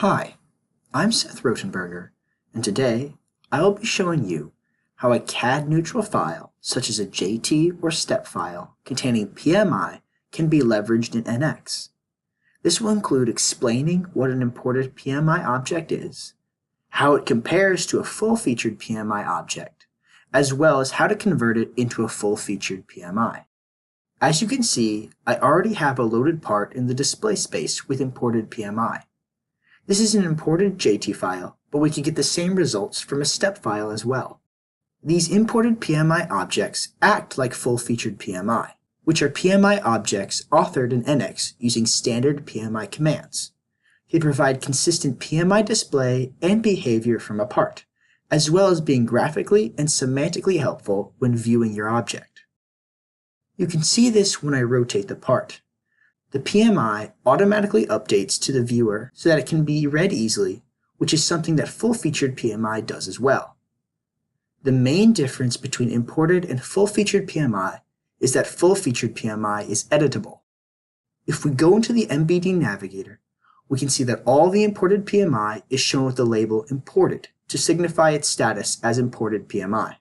Hi, I'm Seth Rotenberger, and today I will be showing you how a CAD-neutral file, such as a JT or step file containing PMI, can be leveraged in NX. This will include explaining what an imported PMI object is, how it compares to a full-featured PMI object, as well as how to convert it into a full-featured PMI. As you can see, I already have a loaded part in the display space with imported PMI. This is an imported JT file, but we can get the same results from a step file as well. These imported PMI objects act like full-featured PMI, which are PMI objects authored in NX using standard PMI commands. They provide consistent PMI display and behavior from a part, as well as being graphically and semantically helpful when viewing your object. You can see this when I rotate the part. The PMI automatically updates to the viewer so that it can be read easily, which is something that full-featured PMI does as well. The main difference between imported and full-featured PMI is that full-featured PMI is editable. If we go into the MBD Navigator, we can see that all the imported PMI is shown with the label imported to signify its status as imported PMI.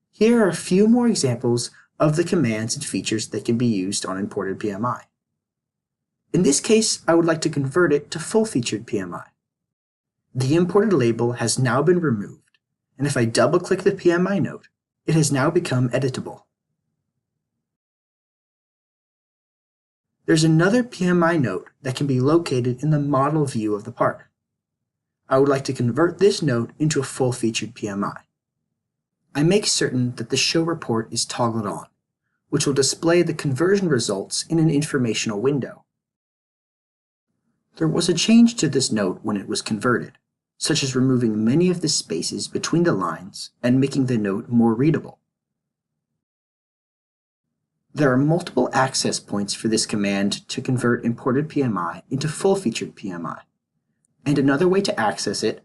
Here are a few more examples of the commands and features that can be used on imported PMI. In this case, I would like to convert it to full-featured PMI. The imported label has now been removed, and if I double-click the PMI node, it has now become editable. There's another PMI node that can be located in the model view of the part. I would like to convert this node into a full-featured PMI. I make certain that the show report is toggled on, which will display the conversion results in an informational window. There was a change to this node when it was converted, such as removing many of the spaces between the lines and making the node more readable. There are multiple access points for this command to convert imported PMI into full-featured PMI, and another way to access it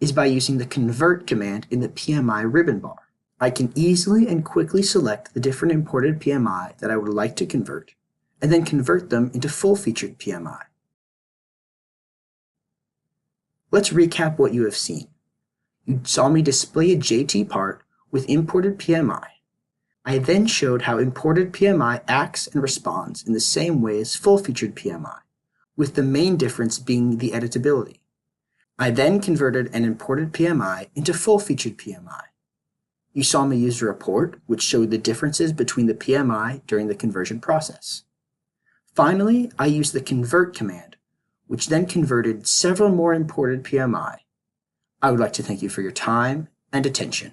is by using the convert command in the PMI ribbon bar. I can easily and quickly select the different imported PMI that I would like to convert, and then convert them into full-featured PMI. Let's recap what you have seen. You saw me display a JT part with imported PMI. I then showed how imported PMI acts and responds in the same way as full-featured PMI, with the main difference being the editability. I then converted an imported PMI into full-featured PMI. You saw me use a report which showed the differences between the PMI during the conversion process. Finally, I used the convert command, which then converted several more imported PMI. I would like to thank you for your time and attention.